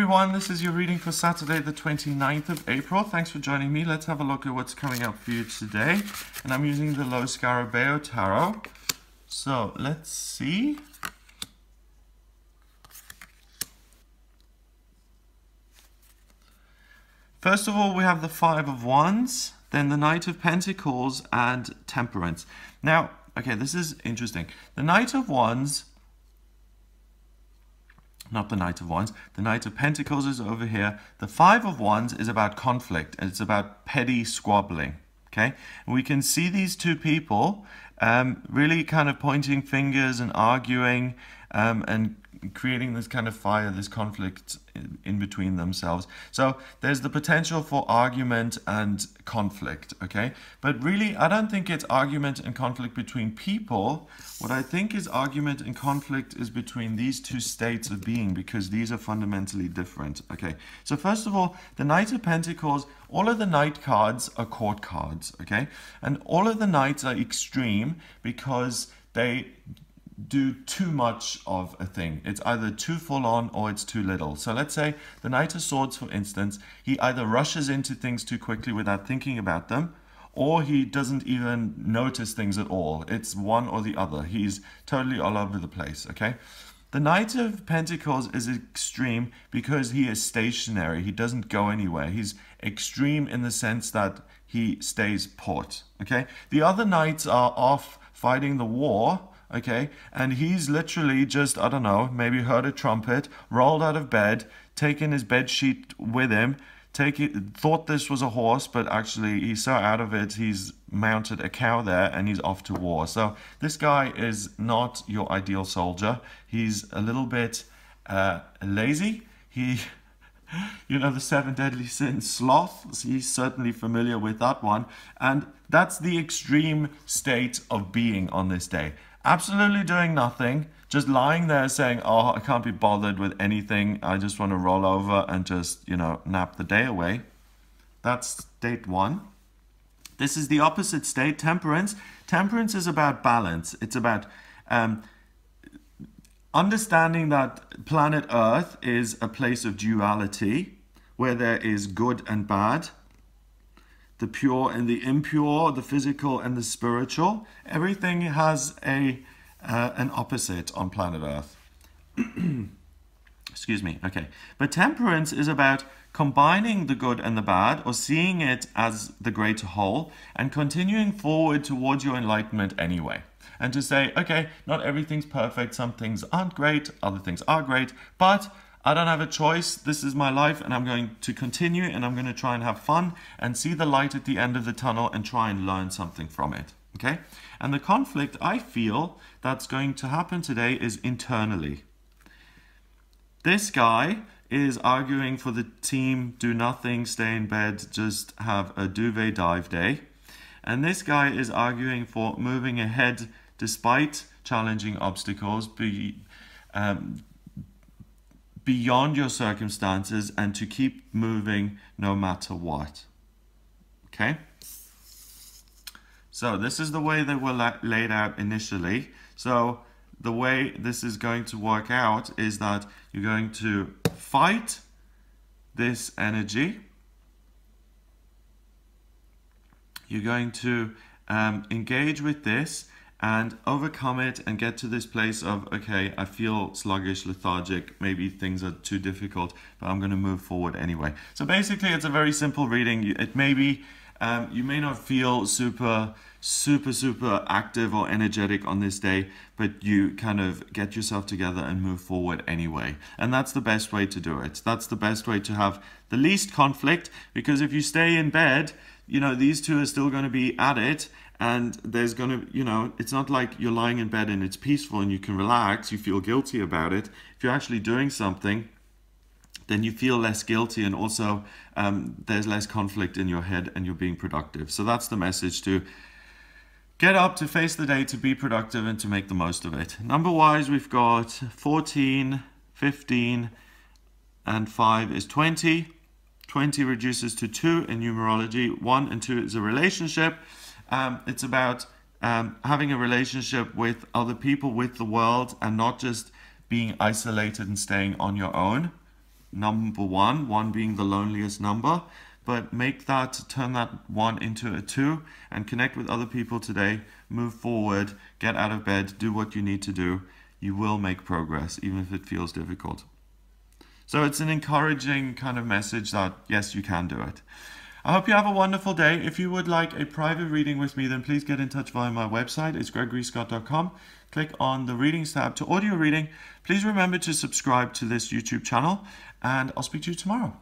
everyone, this is your reading for Saturday the 29th of April. Thanks for joining me. Let's have a look at what's coming up for you today. And I'm using the Lo Scarabeo Tarot. So let's see. First of all, we have the Five of Wands, then the Knight of Pentacles and Temperance. Now, okay, this is interesting. The Knight of Wands, not the Knight of Wands, the Knight of Pentacles is over here. The Five of Wands is about conflict, and it's about petty squabbling, okay? And we can see these two people really kind of pointing fingers and arguing and creating this kind of fire, this conflict in between themselves. So there's the potential for argument and conflict, okay? But really, I don't think it's argument and conflict between people. What I think is argument and conflict is between these two states of being, because these are fundamentally different, okay? So first of all, the Knight of Pentacles, all of the Knight cards are court cards, okay? And all of the Knights are extreme because they do too much of a thing. It's either too full on or it's too little. So let's say the Knight of Swords, for instance, he either rushes into things too quickly without thinking about them, or he doesn't even notice things at all. It's one or the other. He's totally all over the place, okay? The Knight of Pentacles is extreme because he is stationary. He doesn't go anywhere. He's extreme in the sense that he stays put, okay? The other Knights are off fighting the war, okay, and he's literally just, I don't know, maybe heard a trumpet, rolled out of bed, taken his bed sheet with him, thought this was a horse, but actually he's so out of it, he's mounted a cow there and he's off to war. So this guy is not your ideal soldier. He's a little bit lazy. You know, the 7 deadly sins, sloth, he's certainly familiar with that one. And that's the extreme state of being on this day. Absolutely doing nothing, just lying there saying, oh, I can't be bothered with anything. I just want to roll over and just, you know, nap the day away. That's state one. This is the opposite state, temperance. Temperance is about balance. It's about understanding that planet Earth is a place of duality where there is good and bad, the pure and the impure, the physical and the spiritual. Everything has an opposite on planet Earth. Excuse me, okay. But temperance is about combining the good and the bad, or seeing it as the greater whole, and continuing forward towards your enlightenment anyway. And to say, okay, not everything's perfect, some things aren't great, other things are great, but I don't have a choice. This is my life and I'm going to continue, and I'm going to try and have fun and see the light at the end of the tunnel and try and learn something from it. Okay? And the conflict I feel that's going to happen today is internally. This guy is arguing for the team, do nothing, stay in bed, just have a duvet dive day. And this guy is arguing for moving ahead despite challenging obstacles, beyond your circumstances, and to keep moving no matter what. Okay? So this is the way they were laid out initially. So the way this is going to work out is that you're going to fight this energy. You're going to engage with this and overcome it and get to this place of, okay, I feel sluggish, lethargic, maybe things are too difficult, but I'm going to move forward anyway. So basically, it's a very simple reading. It may be, you may not feel super active or energetic on this day, but you kind of get yourself together and move forward anyway. And that's the best way to do it. That's the best way to have the least conflict, because if you stay in bed, you know, these two are still going to be at it, and there's going to, you know, it's not like you're lying in bed and it's peaceful and you can relax, you feel guilty about it. If you're actually doing something, then you feel less guilty, and also there's less conflict in your head and you're being productive. So that's the message, to get up, to face the day, to be productive and to make the most of it. Number-wise, we've got 14, 15, and 5 is 20. 20 reduces to 2 in numerology. 1 and 2 is a relationship. It's about having a relationship with other people, with the world, and not just being isolated and staying on your own. number one being the loneliest number, but turn that 1 into a 2 and connect with other people today. Move forward, get out of bed, do what you need to do. You will make progress, even if it feels difficult. So it's an encouraging kind of message that, yes, you can do it. I hope you have a wonderful day. If you would like a private reading with me, then please get in touch via my website. It's gregoryscott.com. Click on the Readings tab to audio reading. Please remember to subscribe to this YouTube channel, and I'll speak to you tomorrow.